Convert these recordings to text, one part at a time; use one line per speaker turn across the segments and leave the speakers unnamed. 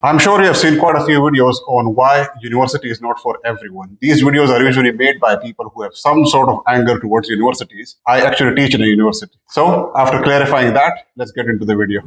I'm sure you have seen quite a few videos on why university is not for everyone. These videos are usually made by people who have some sort of anger towards universities. I actually teach in a university. So, after clarifying that, let's get into the video.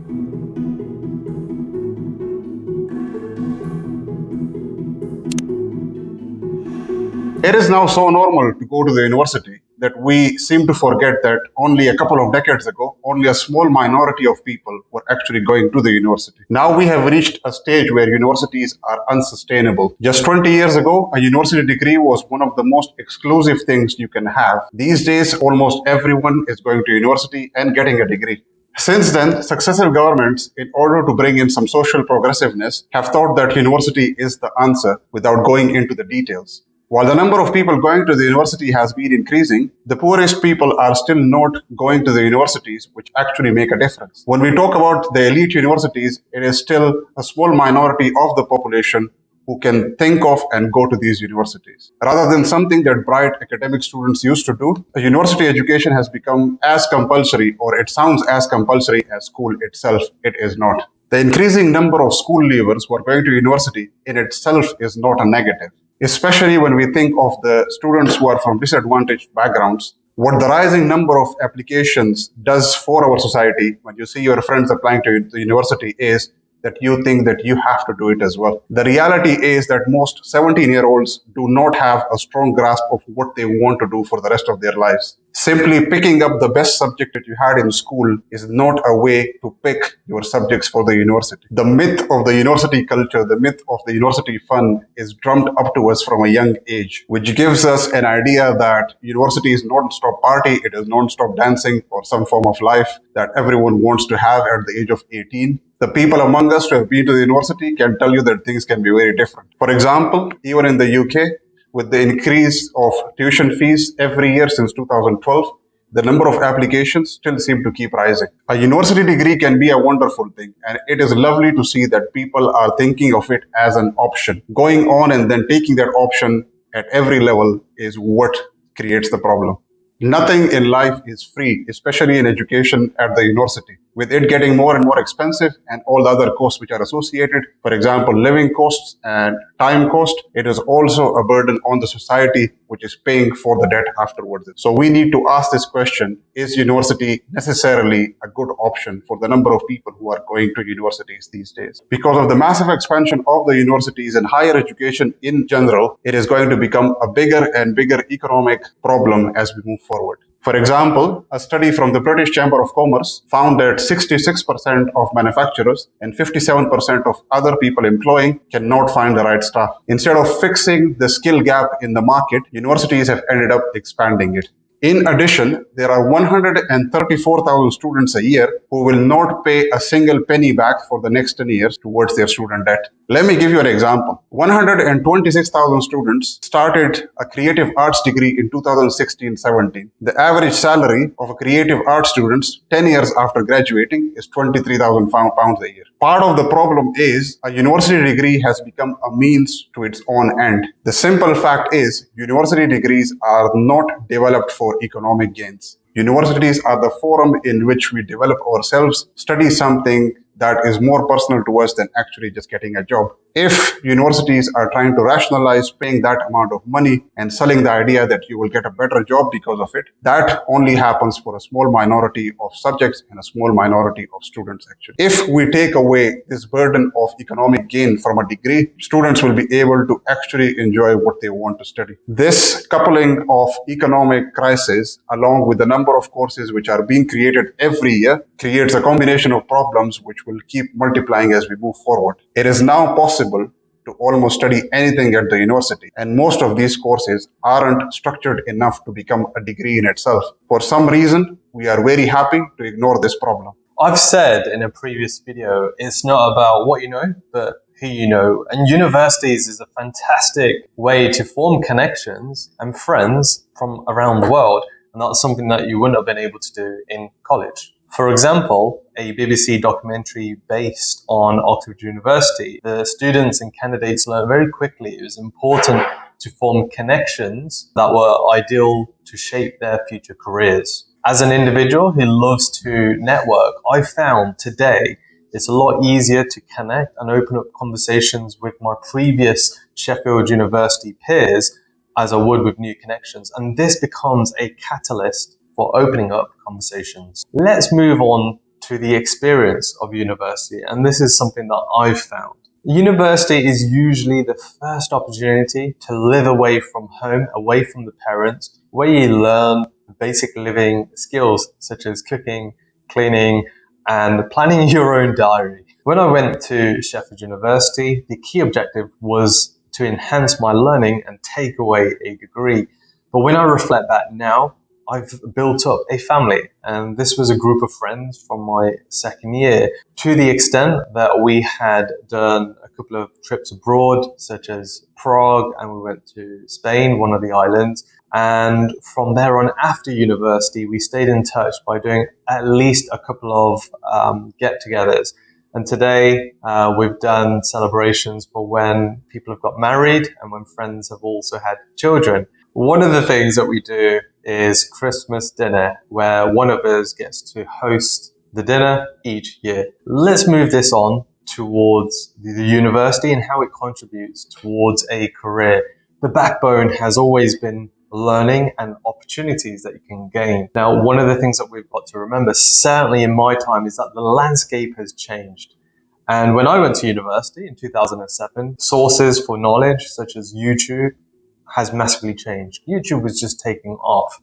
It is now so normal to go to the university that we seem to forget that only a couple of decades ago, only a small minority of people were actually going to the university. Now we have reached a stage where universities are unsustainable. Just 20 years ago, a university degree was one of the most exclusive things you can have. These days, almost everyone is going to university and getting a degree. Since then, successive governments, in order to bring in some social progressiveness, have thought that university is the answer without going into the details. While the number of people going to the university has been increasing, the poorest people are still not going to the universities, which actually make a difference. When we talk about the elite universities, it is still a small minority of the population who can think of and go to these universities. Rather than something that bright academic students used to do, a university education has become as compulsory, or it sounds as compulsory as school itself. It is not. The increasing number of school leavers who are going to university in itself is not a negative, especially when we think of the students who are from disadvantaged backgrounds. What the rising number of applications does for our society, when you see your friends applying to the university, is that you think that you have to do it as well. The reality is that most 17-year-olds do not have a strong grasp of what they want to do for the rest of their lives. Simply picking up the best subject that you had in school is not a way to pick your subjects for the university. The myth of the university culture, the myth of the university fun is drummed up to us from a young age, which gives us an idea that university is non-stop party, it is non-stop dancing or some form of life that everyone wants to have at the age of 18. The people among us who have been to the university can tell you that things can be very different. For example, even in the UK, with the increase of tuition fees every year since 2012, the number of applications still seem to keep rising. A university degree can be a wonderful thing, and it is lovely to see that people are thinking of it as an option. Going on and then taking that option at every level is what creates the problem. Nothing in life is free, especially in education at the university. With it getting more and more expensive and all the other costs which are associated, for example, living costs and time cost, it is also a burden on the society which is paying for the debt afterwards. So we need to ask this question, is university necessarily a good option for the number of people who are going to universities these days? Because of the massive expansion of the universities and higher education in general, it is going to become a bigger and bigger economic problem as we move forward. For example, a study from the British Chamber of Commerce found that 66% of manufacturers and 57% of other people employing cannot find the right staff. Instead of fixing the skill gap in the market, universities have ended up expanding it. In addition, there are 134,000 students a year who will not pay a single penny back for the next 10 years towards their student debt. Let me give you an example. 126,000 students started a creative arts degree in 2016-17. The average salary of a creative arts student 10 years after graduating is £23,000 a year. Part of the problem is a university degree has become a means to its own end. The simple fact is university degrees are not developed for economic gains. Universities are the forum in which we develop ourselves, study something that is more personal to us than actually just getting a job. If universities are trying to rationalize paying that amount of money and selling the idea that you will get a better job because of it, that only happens for a small minority of subjects and a small minority of students actually. If we take away this burden of economic gain from a degree, students will be able to actually enjoy what they want to study. This coupling of economic crisis along with the number of courses which are being created every year creates a combination of problems which will keep multiplying as we move forward. It is now possible to almost study anything at the university, and most of these courses aren't structured enough to become a degree in itself. For some reason, we are very happy to ignore this problem.
I've said in a previous video, it's not about what you know, but who you know. And universities is a fantastic way to form connections and friends from around the world. And that's something that you wouldn't have been able to do in college. For example, a BBC documentary based on Oxford University, the students and candidates learned very quickly it was important to form connections that were ideal to shape their future careers. As an individual who loves to network, I found today It's a lot easier to connect and open up conversations with my previous Sheffield University peers as I would with new connections. And this becomes a catalyst for opening up conversations. Let's move on to the experience of university. And this is something that I've found. University is usually the first opportunity to live away from home, away from the parents, where you learn basic living skills such as cooking, cleaning, and planning your own diary. When I went to Sheffield University, the key objective was to enhance my learning and take away a degree. But when I reflect back now, I've built up a family, and this was a group of friends from my second year, to the extent that we had done a couple of trips abroad, such as Prague, and we went to Spain, one of the islands. And from there on, after university, we stayed in touch by doing at least a couple of get-togethers. And today, we've done celebrations for when people have got married and when friends have also had children. One of the things that we do is Christmas dinner, where one of us gets to host the dinner each year. Let's move this on towards the university and how it contributes towards a career. The backbone has always been learning and opportunities that you can gain. Now, one of the things that we've got to remember, certainly in my time, is that the landscape has changed. And when I went to university in 2007, sources for knowledge, such as YouTube, has massively changed. YouTube was just taking off.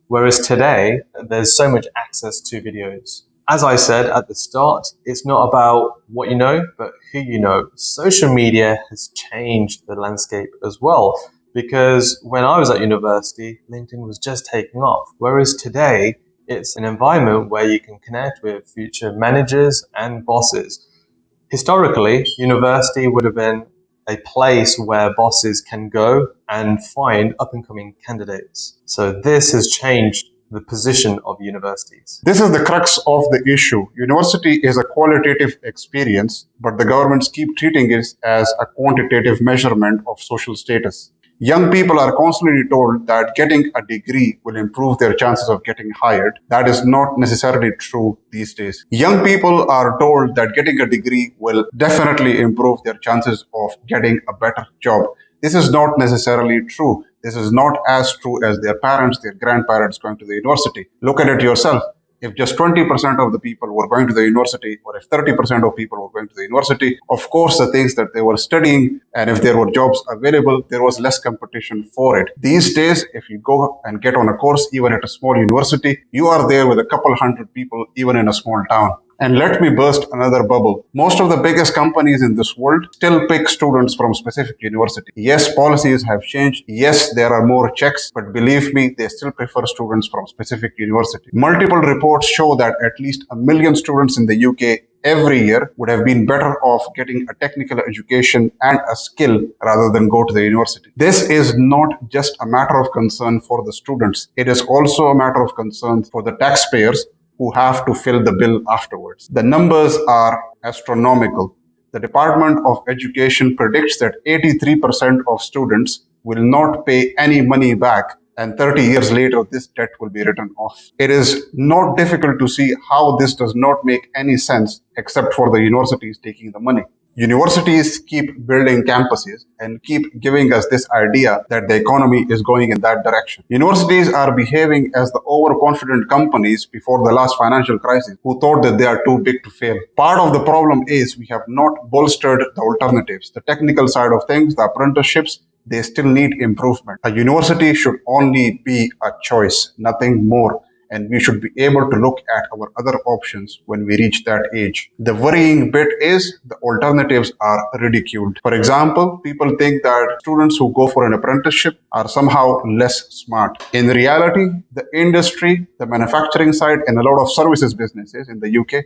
Whereas today, there's so much access to videos. As I said at the start, it's not about what you know, but who you know. Social media has changed the landscape as well. Because when I was at university, LinkedIn was just taking off. Whereas today, it's an environment where you can connect with future managers and bosses. Historically, university would have been a place where bosses can go and find up-and-coming candidates. So this has changed the position of universities.
This is the crux of the issue. University is a qualitative experience, but the governments keep treating it as a quantitative measurement of social status. Young people are constantly told that getting a degree will improve their chances of getting hired. That is not necessarily true these days. Young people are told that getting a degree will definitely improve their chances of getting a better job. This is not necessarily true. This is not as true as their parents, their grandparents going to the university. Look at it yourself. If just 20% of the people were going to the university, or if 30% of people were going to the university, of course, the things that they were studying, and if there were jobs available, there was less competition for it. These days, if you go and get on a course, even at a small university, you are there with a couple hundred people, even in a small town. And let me burst another bubble. Most of the biggest companies in this world still pick students from specific university. Yes, policies have changed. Yes, there are more checks, but believe me, they still prefer students from specific university. Multiple reports show that at least 1 million students in the UK every year would have been better off getting a technical education and a skill rather than go to the university. This is not just a matter of concern for the students. It is also a matter of concern for the taxpayers who have to fill the bill afterwards. The numbers are astronomical. The Department of Education predicts that 83% of students will not pay any money back, and 30 years later, this debt will be written off. It is not difficult to see how this does not make any sense except for the universities taking the money. Universities keep building campuses and keep giving us this idea that the economy is going in that direction. Universities are behaving as the overconfident companies before the last financial crisis who thought that they are too big to fail. Part of the problem is we have not bolstered the alternatives, the technical side of things, the apprenticeships. They still need improvement. A university should only be a choice, nothing more. And we should be able to look at our other options when we reach that age. The worrying bit is the alternatives are ridiculed. For example, people think that students who go for an apprenticeship are somehow less smart. In reality, the industry, the manufacturing side, and a lot of services businesses in the UK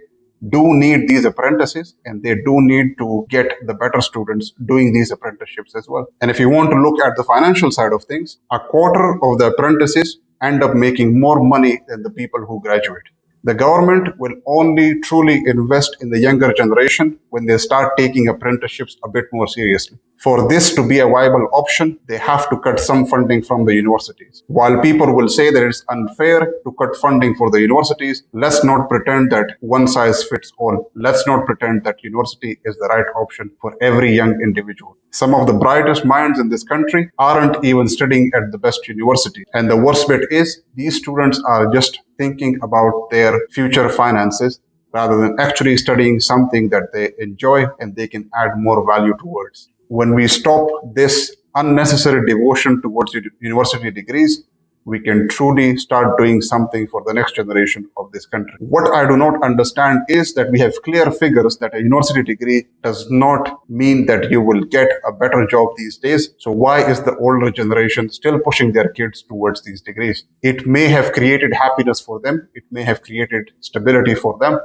do need these apprentices, and they do need to get the better students doing these apprenticeships as well. And if you want to look at the financial side of things, a quarter of the apprentices end up making more money than the people who graduate. The government will only truly invest in the younger generation when they start taking apprenticeships a bit more seriously. For this to be a viable option, they have to cut some funding from the universities. While people will say that it's unfair to cut funding for the universities, let's not pretend that one size fits all. Let's not pretend that university is the right option for every young individual. Some of the brightest minds in this country aren't even studying at the best university. And the worst bit is, these students are just thinking about their future finances rather than actually studying something that they enjoy and they can add more value towards. When we stop this unnecessary devotion towards university degrees, we can truly start doing something for the next generation of this country. What I do not understand is that we have clear figures that a university degree does not mean that you will get a better job these days. So why is the older generation still pushing their kids towards these degrees? It may have created happiness for them, it may have created stability for them,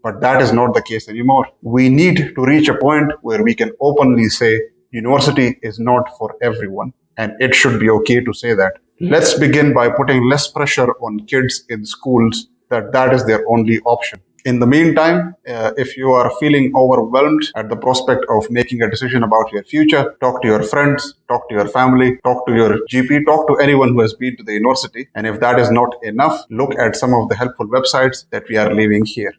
but that is not the case anymore. We need to reach a point where we can openly say university is not for everyone, and it should be okay to say that. Let's begin by putting less pressure on kids in schools that is their only option. In the meantime, if you are feeling overwhelmed at the prospect of making a decision about your future, talk to your friends, talk to your family, talk to your GP, talk to anyone who has been to the university. And if that is not enough, look at some of the helpful websites that we are leaving here.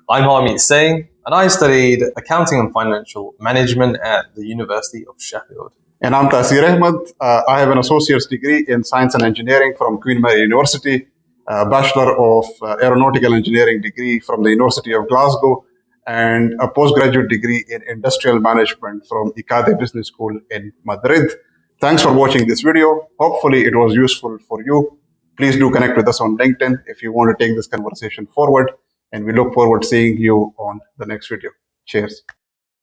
I'm Harmeet Singh, and I studied accounting and financial management at the University of Sheffield.
And I'm Taz Harmeet. I have an associate's degree in science and engineering from Queen Mary University, a Bachelor of Aeronautical Engineering degree from the University of Glasgow, and a postgraduate degree in industrial management from ICADE Business School in Madrid. Thanks for watching this video. Hopefully it was useful for you. Please do connect with us on LinkedIn if you want to take this conversation forward. And we look forward to seeing you on the next video. Cheers.